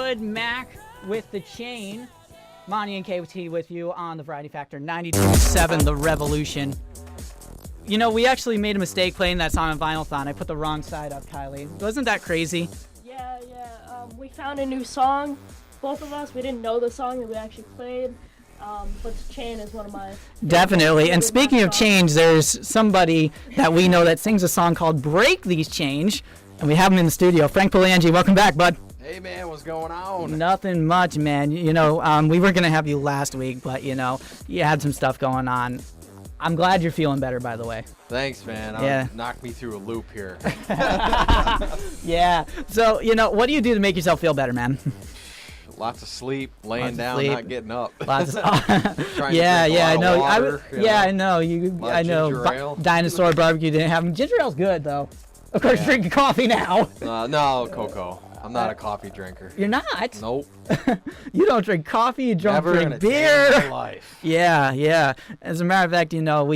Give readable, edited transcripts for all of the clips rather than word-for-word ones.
good? Mac with the chain. Monte and KT with you on the Variety Factor 92.7 The Revolution. You know, we actually made a mistake playing that song on Vinyl-thon. I put the wrong side up, Kylie. Wasn't that crazy? Yeah. We found a new song. Both of us, we didn't know the song that we actually played. But Chain is one of my... Definitely. And speaking of change, there's somebody that we know that sings a song called Break These Change. And we have him in the studio. Frank Palangi, welcome back, bud. Hey, man, what's going on? Nothing much, man. You know, we were going to have you last week, but, you know, you had some stuff going on. I'm glad you're feeling better, by the way. Thanks, man. Yeah. Knocked me through a loop here. Yeah. So, you know, what do you do to make yourself feel better, man? Lots of sleep, laying down, not getting up. Lots of, I know. I know. Dinosaur barbecue didn't have them. Ginger ale's good, though. Of course, drinking coffee now. No, cocoa. I'm not a coffee drinker. You're not? Nope. You don't drink coffee. You don't Never drink in a beer. day in my life. Yeah. As a matter of fact, you know,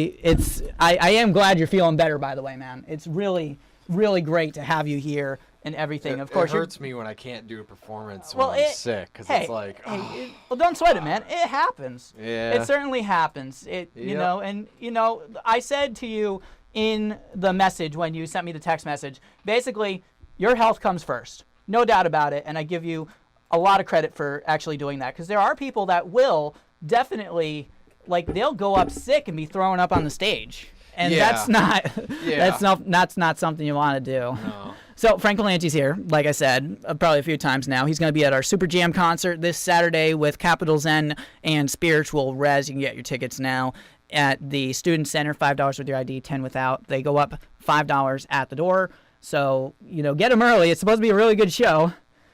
I am glad you're feeling better, by the way, man. It's really, really great to have you here and everything. Of course, it hurts me when I can't do a performance when I'm sick, because it's like, well, don't sweat it, man. It happens. Yeah. It certainly happens. You know, and you know, I said to you in the message when you sent me the text message, basically, your health comes first. No doubt about it, and I give you a lot of credit for actually doing that, because there are people that will definitely, like, they'll go up sick and be thrown up on the stage, and that's not something you want to do. No. So Frank Palangi's here, like I said, probably a few times now. He's going to be at our Superjam concert this Saturday with Capital Zen and Spiritual Res. You can get your tickets now at the Student Center, $5 with your ID, 10 without. They go up $5 at the door. So, you know, get them early. It's supposed to be a really good show.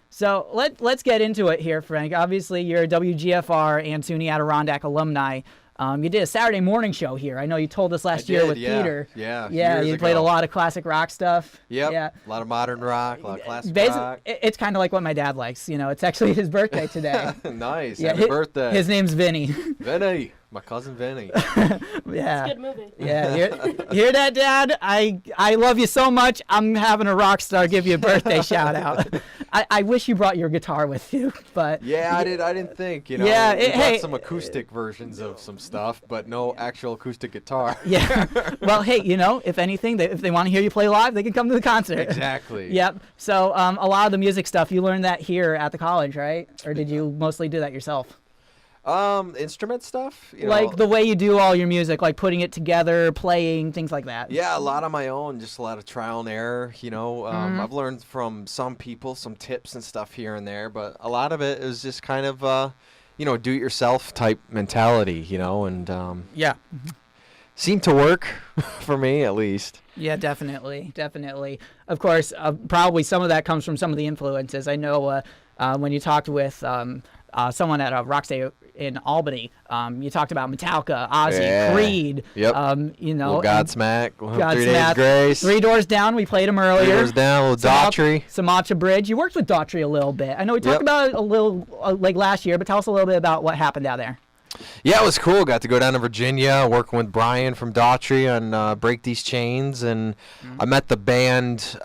So let's get into it here, Frank. Obviously, you're a WGFR and SUNY Adirondack alumni. You did a Saturday morning show here. I know you told us last year with Peter. Yeah, you played a lot of classic rock stuff. Yep. Yeah. A lot of modern rock, a lot of classic rock. It's kind of like what my dad likes. You know, it's actually his birthday today. Nice. Yeah, Happy birthday. His name's Vinny. Vinny. My cousin Vinny. Yeah. It's a good movie. Yeah. Hear that, Dad? I love you so much. I'm having a rock star give you a birthday shout out. I wish you brought your guitar with you, but yeah, I didn't think, you know. Yeah, we got some acoustic versions of some stuff, but no actual acoustic guitar. Yeah. Well, hey, you know, if anything, if they want to hear you play live, they can come to the concert. Exactly. Yep. So a lot of the music stuff, you learned that here at the college, right? Or did you mostly do that yourself? Instrument stuff, like the way you do all your music, like putting it together, playing, things like that. Yeah, a lot on my own, just a lot of trial and error, you know. I've learned from some people some tips and stuff here and there, but a lot of it is just kind of you know, do it yourself type mentality, you know, and seemed to work for me at least. Yeah, definitely. Of course, probably some of that comes from some of the influences. I know when you talked with someone at a Rockstay in Albany, you talked about Metallica, Ozzy, Creed. Yep. You know, Godsmack, 3 Days Grace. 3 Doors Down. We played them earlier. 3 Doors Down, with Daughtry. Sumatra Bridge. You worked with Daughtry a little bit. I know we talked about it a little like last year, but tell us a little bit about what happened down there. Yeah, it was cool. Got to go down to Virginia, working with Brian from Daughtry on Break These Chains, and I met the band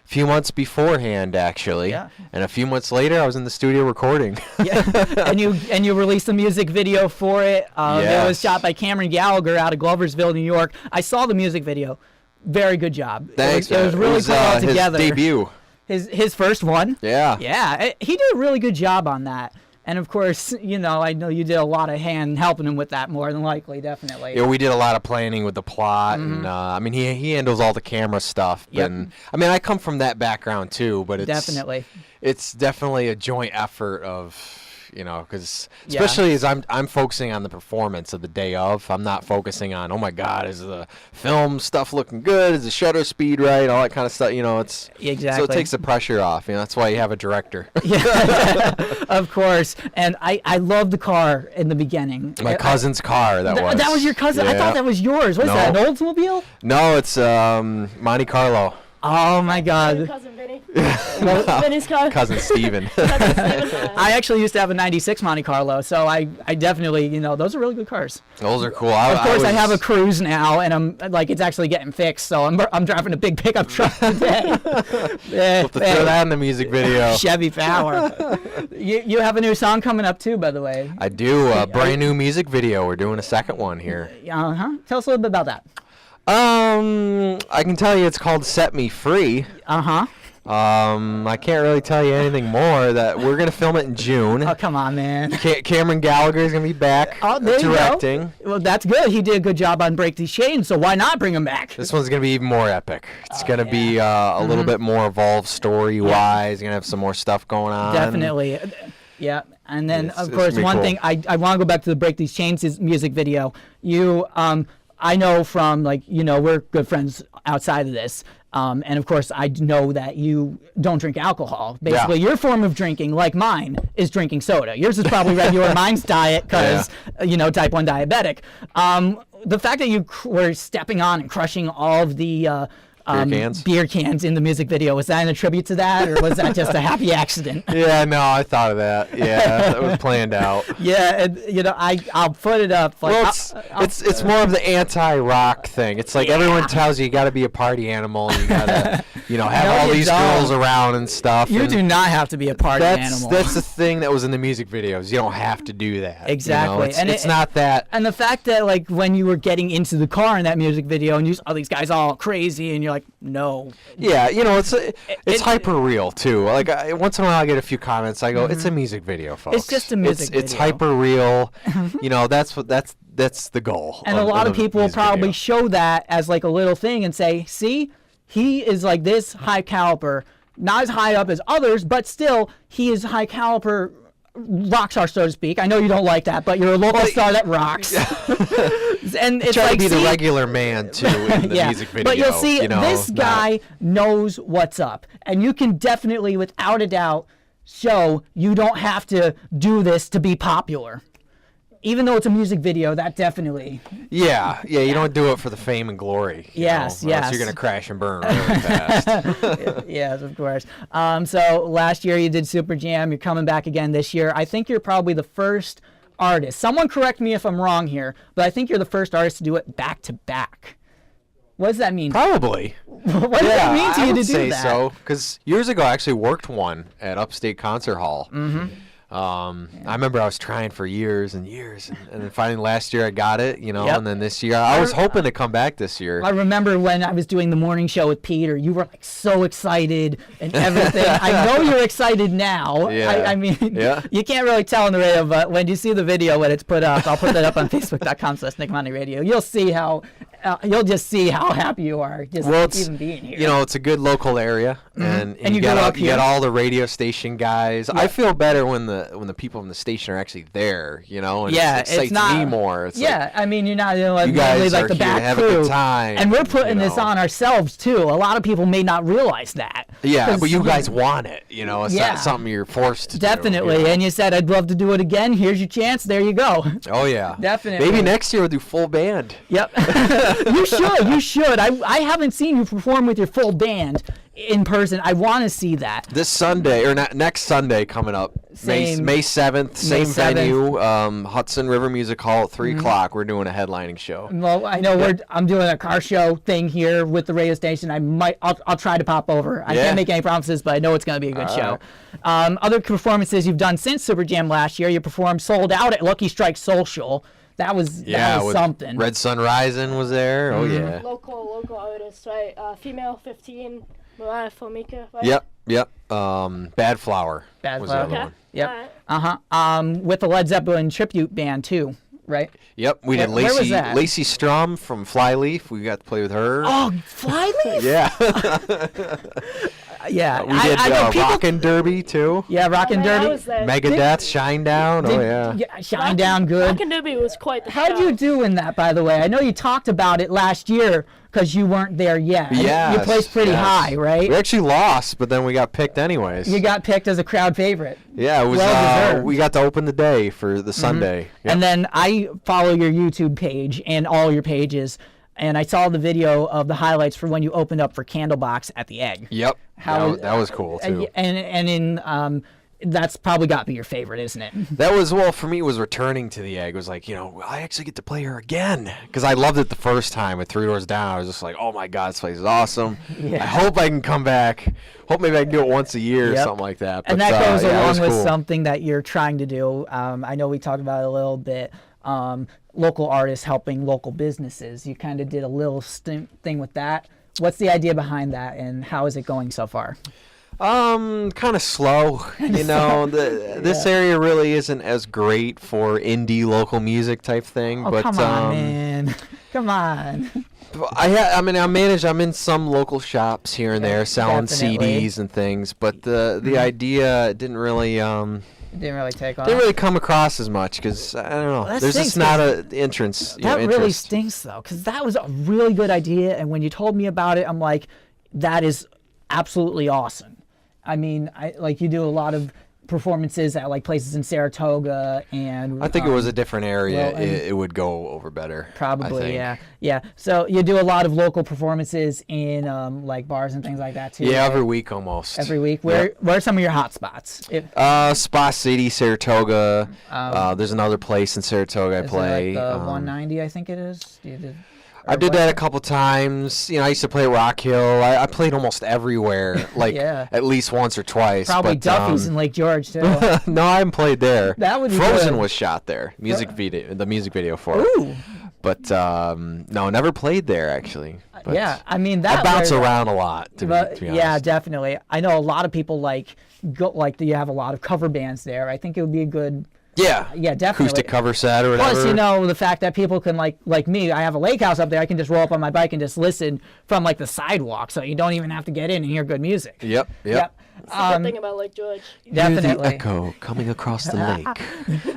few months beforehand, actually, and a few months later I was in the studio recording. and you released a music video for it. It was shot by Cameron Gallagher out of Gloversville, New York. I saw the music video. Very good job. Thanks. It was really put all together. His debut. His first one. Yeah, he did a really good job on that. And of course, you know, I know you did a lot of helping him with that, more than likely, definitely. Yeah, we did a lot of planning with the plot, and I mean, he handles all the camera stuff. And I mean, I come from that background too, but it's definitely a joint effort of, you know, because especially as I'm focusing on the performance of the day of. I'm not focusing on, oh my God, is the film stuff looking good? Is the shutter speed right? All that kind of stuff. You know, it's so it takes the pressure off. You know, that's why you have a director. Yeah, of course. And I love the car in the beginning. My cousin's car. That was your cousin. Yeah. I thought that was yours. What is that? An Oldsmobile? No, it's Monte Carlo. Oh my God. Cousin Vinny. Vinny's car. Cousin Steven. I actually used to have a 96 Monte Carlo, so I definitely, those are really good cars. Those are cool. Of course, I have a Cruise now, and I'm like, it's actually getting fixed, so I'm driving a big pickup truck today. We'll have to throw that in the music video. Chevy Power. You have a new song coming up, too, by the way. I do. A brand new music video. We're doing a second one here. Uh-huh. Tell us a little bit about that. I can tell you it's called Set Me Free. Uh-huh. I can't really tell you anything more. That we're gonna film it in June. Oh, come on, man. Cameron Gallagher is gonna be back directing. You go. Well, that's good. He did a good job on Break These Chains, so why not bring him back? This one's gonna be even more epic. It's gonna be a little bit more evolved story-wise. Gonna have some more stuff going on. Definitely. Yeah. And then, of course, one thing I want to go back to the Break These Chains music video. I know from, we're good friends outside of this. And, of course, I know that you don't drink alcohol. Basically, your form of drinking, like mine, is drinking soda. Yours is probably regular. Mine's diet because, type 1 diabetic. The fact that you were stepping on and crushing all of the beer cans in the music video, was that an attribute to that, or was that just a happy accident? Yeah, no, I thought of that. Yeah, that was planned out. Yeah, and, I'll put it up. Well, it's more of the anti-rock thing. It's like everyone tells you got to be a party animal. And you got to, have all these girls around and stuff. You do not have to be a party animal. That's the thing that was in the music videos. You don't have to do that. Exactly. It's not that. And the fact that, when you were getting into the car in that music video and you saw these guys all crazy and you're like, no. Yeah, it's hyper real too. Once in a while I get a few comments. I go, it's a music video, folks. It's just a music video. It's hyper real. That's the goal. And a lot of people will probably show that as a little thing and say, see, he is like this high caliber, not as high up as others, but still he is high caliber rock star, so to speak. I know you don't like that, but you're a local star that rocks. And it's try to be the regular man too in the music video. But you'll see, this guy knows what's up, and you can definitely, without a doubt, show you don't have to do this to be popular. Even though it's a music video, that definitely. Yeah, you don't do it for the fame and glory. Yes. You're gonna crash and burn really fast. Yes, of course. So last year you did Superjam. You're coming back again this year. I think you're probably the first artist. Someone correct me if I'm wrong here, but I think you're the first artist to do it back to back. What does that mean? Probably. What does it mean to you to do that? I would say so, because years ago I actually worked one at Upstate Concert Hall. Mm-hmm. I remember I was trying for years and years, and then finally last year I got it, and then this year I was hoping to come back this year. I remember when I was doing the morning show with Peter, you were so excited and everything. I know you're excited now. Yeah. I mean, you can't really tell on the radio, but when you see the video when it's put up, I'll put that up on Facebook.com/NickMonteRadio. You'll just see how happy you are even being here. It's a good local area, and you get all the radio station guys. Yeah. I feel better when the people in the station are actually there, and it excites me more. It's I mean, you're not you guys like are the here back to have crew. a good time, and we're putting this on ourselves too. A lot of people may not realize that. Yeah, but you guys want it, it's not something you're forced to Definitely. do. And you said, I'd love to do it again. Here's your chance. There you go. Oh yeah, definitely. Maybe next year we'll do full band. Yep. You should. I haven't seen you perform with your full band in person. I want to see that. This Sunday, or next Sunday coming up, May 7th, same venue, Hudson River Music Hall at 3 o'clock. We're doing a headlining show. Well, I know I'm doing a car show thing here with the radio station. I'll try to pop over. I can't make any promises, but I know it's going to be a good show. Right. Other performances you've done since Superjam last year, you performed sold out at Lucky Strike Social. That was something. Red Sun Rising was there. Oh yeah. Local artists, right? Female 15, Mariah Formica, right? Yep. Bad Flower. Was the other one. Yep. Right. With the Led Zeppelin tribute band too, right? Yep. We did Lacey Strum from Flyleaf. We got to play with her. Oh, Flyleaf? Yeah. Yeah, we did Rockin' Derby too. Yeah, Rockin' Derby. Megadeth, Shine Down. Shine Down, good. Rockin' Derby was quite the show. How'd you do in that, by the way? I know you talked about it last year because you weren't there yet. Yeah, you placed pretty high, right? We actually lost, but then we got picked anyways. You got picked as a crowd favorite. Yeah, it was. Well we got to open the day for the Sunday. Yep. And then I follow your YouTube page and all your pages. and I saw the video of the highlights for when you opened up for Candlebox at the Egg. Yep. That was cool too. That's probably got to be your favorite, isn't it? That was, well, for me, it was returning to the Egg. It was like, I actually get to play her again. Because I loved it the first time at Three Doors Down. I was just like, oh my God, this place is awesome. Yeah. I hope I can come back. Hope maybe I can do it once a year or something like that. But, and that goes along with something that you're trying to do. I know we talked about it a little bit. Local artists helping local businesses. You kind of did a little thing with that. What's the idea behind that, and how is it going so far? Kind of slow. This area really isn't as great for indie local music type thing. Oh, but come on, man. Come on. I'm in some local shops here and there selling CDs and things, but the idea didn't really didn't really take off. Didn't really come across as much because I don't know. There's just not an entrance. That really stinks though, because that was a really good idea, and when you told me about it, I'm like, that is absolutely awesome. I mean, you do a lot of performances at like places in Saratoga, and I think it was a different area. It would go over better. Probably, yeah. So you do a lot of local performances in like bars and things like that too. Yeah, right? every week almost. Every week. Where are some of your hot spots? Spa City, Saratoga. There's another place in Saratoga I play. Like the 190, I think it is. I did that a couple times. I used to play Rock Hill. I played almost everywhere, at least once or twice. Probably Duffy's in Lake George too. No, I haven't played there. That would be Frozen good. Was shot there. The music video for it. Ooh. But no, never played there actually. But I mean that. I bounce around a lot. To be honest. Yeah, definitely. I know a lot of people you have a lot of cover bands there. I think it would be a good. Yeah, definitely. Acoustic cover set or whatever. Plus, the fact that people can like me, I have a lake house up there. I can just roll up on my bike and just listen from the sidewalk, so you don't even have to get in and hear good music. Yep. That's the good thing about Lake George. Definitely. Hear the echo coming across the lake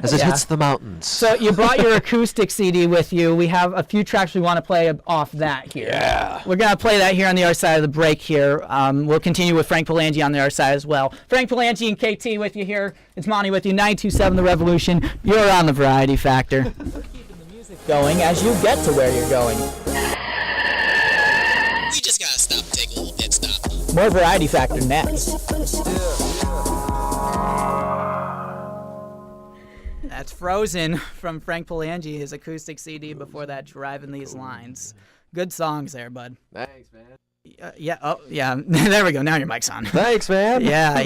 as it hits the mountains. So you brought your acoustic CD with you. We have a few tracks we want to play off that here. Yeah. We're going to play that here on the other side of the break here. We'll continue with Frank Palangi on the other side as well. Frank Palangi and KT with you here. It's Monte with you, 927 The Revolution. You're on the Variety Factor. We're keeping the music going as you get to where you're going. We just got to stop, take a little pit stop. More Variety Factor next. That's Frozen from Frank Palangi, his acoustic CD. Before that, Driving These Lines. Good songs there, bud. Thanks, man. Yeah. There we go. Now your mic's on. Thanks, man. Yeah.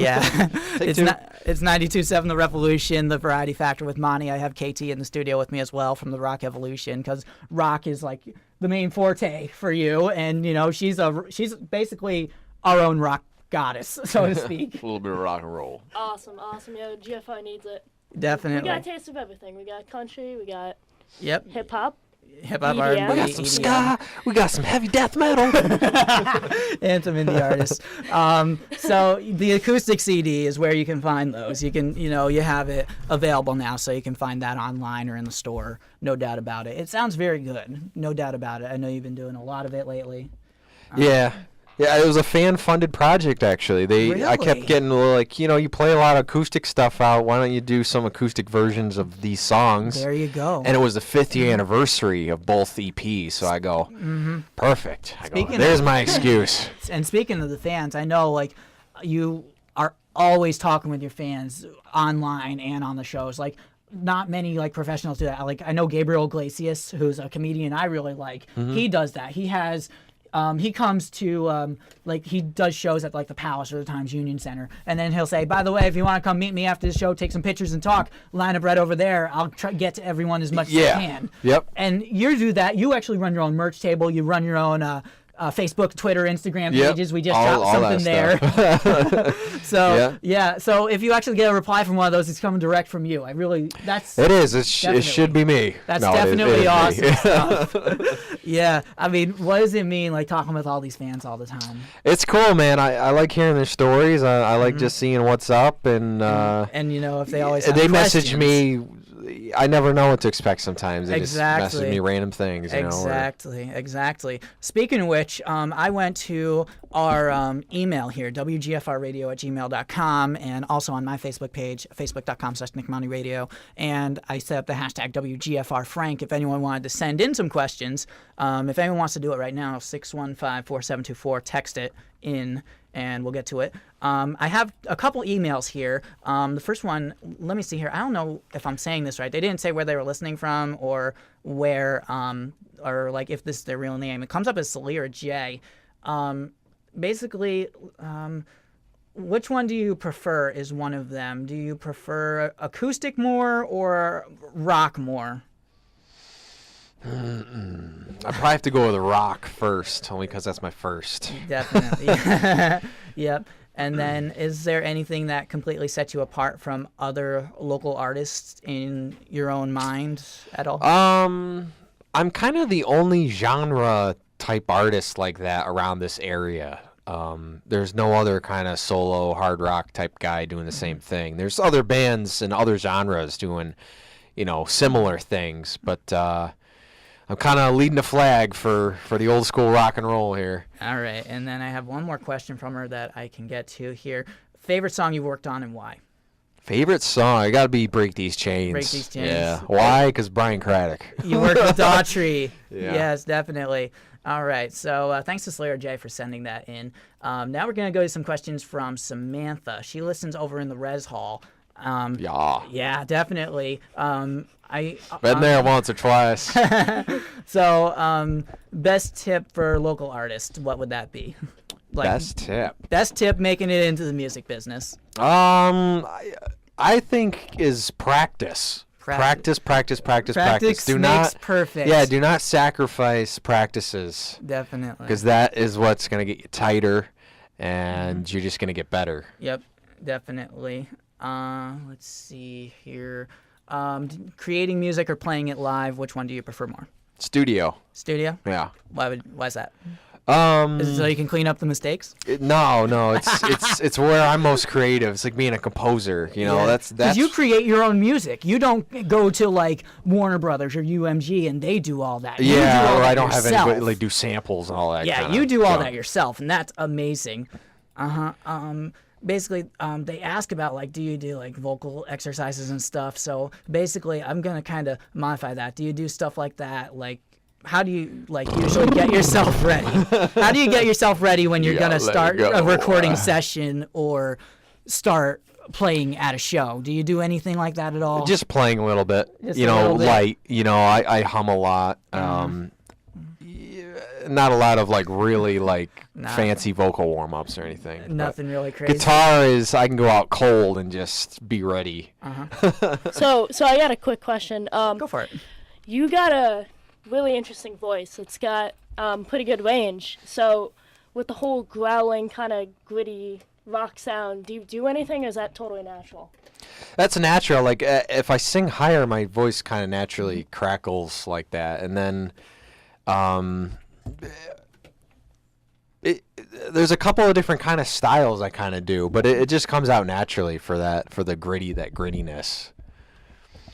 It's 92.7 The Revolution, the Variety Factor with Monte. I have KT in the studio with me as well from the Rock Evolution, because rock is like the main forte for you, and she's basically our own rock goddess, so to speak. A little bit of rock and roll. Awesome. Yeah, GFR needs it. Definitely. We got a taste of everything. We got country. We got hip hop. Hip-hop EDM. R&B, We got some EDM. ska. We got some heavy death metal. And some indie artists. So the acoustic CD is where you can find those. You can, you have it available now, so you can find that online or in the store. No doubt about it. It sounds very good. No doubt about it. I know you've been doing a lot of it lately. Yeah, it was a fan-funded project, actually. I kept getting you play a lot of acoustic stuff out. Why don't you do some acoustic versions of these songs? There you go. And it was the 5th year anniversary of both EPs, so I go, perfect. There's my excuse. And speaking of the fans, I know, you are always talking with your fans online and on the shows. Not many professionals do that. I know Gabriel Iglesias, who's a comedian I really like. He does that. He has he comes to he does shows at the Palace or the Times Union Center, and then he'll say, by the way, if you want to come meet me after the show, take some pictures and talk, line up right over there. I'll try to get to everyone as much as I can. Yep. And you do that. You actually run your own merch table. You run your own Facebook, Twitter, Instagram pages. We just dropped something there. So if you actually get a reply from one of those, it's coming direct from you. It is. It should be me. That's definitely awesome stuff. Yeah. I mean, what does it mean, talking with all these fans all the time? It's cool, man. I like hearing their stories. I like just seeing what's up, and if they always have they questions. message me. I never know what to expect sometimes. They Exactly. just message me random things. Exactly. Speaking of which, I went to our email here, wgfrradio@gmail.com, and also on my Facebook page, facebook.com/NickMountyRadio. And I set up the hashtag WGFRFrank if anyone wanted to send in some questions. If anyone wants to do it right now, 615-4724, text it in, and we'll get to it. I have a couple emails here. The first one, let me see here. I don't know if I'm saying this right. They didn't say where they were listening from or where, or like if this is their real name. It comes up as Salira J. Basically, which one do you prefer is one of them. Do you prefer acoustic more or rock more? I probably have to go with rock first, only because that's my first. Definitely. Yep. And then is there anything that completely sets you apart from other local artists in your own mind at all? I'm kind of the only genre type artist like that around this area. There's no other kind of solo hard rock type guy doing the same thing. There's other bands and other genres doing, similar things, but I'm kind of leading the flag for the old school rock and roll here. All right, and then I have one more question from her that I can get to here. Favorite song you've worked on and why? Favorite song? I got to be Break These Chains. Break These Chains. Yeah. Why? Because Brian Craddock. You worked with Daughtry. Yeah. Yes, definitely. All right, so thanks to Slayer J for sending that in. Now we're going to go to some questions from Samantha. She listens over in the Res Hall. Yeah, definitely. Been there once or twice. So, best tip for local artists, what would that be? Best tip. Best tip making it into the music business. I think is practice. Practice. Practice Do makes not perfect. Yeah, do not sacrifice practices. Definitely. Because that is what's going to get you tighter, and you're just going to get better. Yep, definitely. Let's see here. Creating music or playing it live, which one do you prefer more? Studio. Studio? Yeah. Why's that? Is it so you can clean up the mistakes? No. It's where I'm most creative. It's like being a composer. That's because you create your own music. You don't go to like Warner Brothers or UMG and they do all that. Yeah, or I don't yourself. have anybody like do samples and all that. Yeah, you do all that yourself, and that's amazing. Basically, they ask about like, do you do like vocal exercises and stuff? So basically, I'm gonna kind of modify that. Do you do stuff like that? Like, how do you like usually get yourself ready? How do you get yourself ready when you're gonna start a recording session or start playing at a show? Do you do anything like that at all? Just playing a little bit. Just a little bit. Light. I hum a lot. Not a lot of like really like fancy vocal warm-ups or anything. Nothing really crazy. Guitar is I can go out cold and just be ready. So I got a quick question. Go for it. You got a really interesting voice. It's got pretty good range. So with the whole growling kind of gritty rock sound, do you do anything, or is that totally natural? That's natural. Like if I sing higher, my voice kind of naturally crackles like that, and then there's a couple of different kind of styles I kind of do, but it just comes out naturally for that grittiness.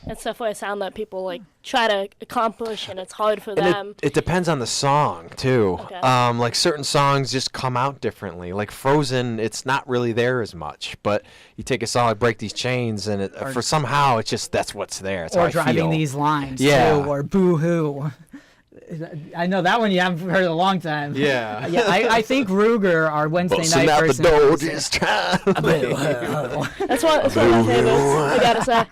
That's definitely a sound that people like try to accomplish, and it's hard for them. It depends on the song too. Okay. Like certain songs just come out differently. Like Frozen, it's not really there as much. But you take a song like Break These Chains, and for somehow it's just that's what's there. It's or how I Driving feel. These Lines, Yeah. too, or Boo Hoo. I know that one you haven't heard in a long time. Yeah. Yeah, I think Ruger, our Wednesday Busting night out person. the door, just trying. That's one of my favorites, I gotta say.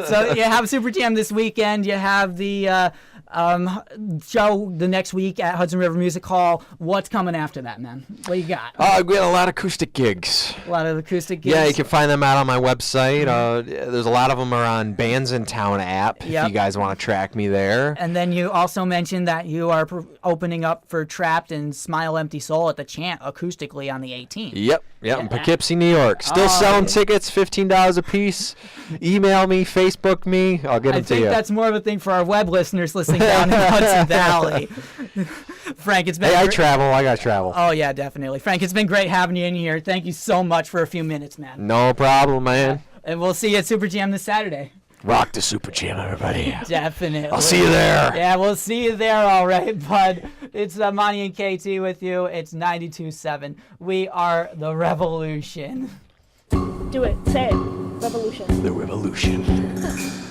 So you have Superjam this weekend. You have the show the next week at Hudson River Music Hall. What's coming after that, man? What you got? We got a lot of acoustic gigs. A lot of acoustic gigs. Yeah, you can find them out on my website. There's a lot of them are on Bands in Town app. Yep. If you guys want to track me there. And then you also mentioned that you are opening up for Trapped and Smile Empty Soul at the Chant acoustically on the 18th. Yep, in Poughkeepsie, New York. Still selling tickets, $15 a piece. Email me, Facebook me. I'll get them to you. I think that's more of a thing for our web listeners listening down in Hudson Valley. Frank, it's been I gotta travel. Oh, yeah, definitely. Frank, it's been great having you in here. Thank you so much for a few minutes, man. No problem, man. And we'll see you at Superjam this Saturday. Rock the Superjam, everybody. Definitely. I'll see you there. Yeah, we'll see you there, all right, bud. It's Monty and KT with you. It's 92.7. We are the Revolution. Do it. Say it. Revolution. The Revolution.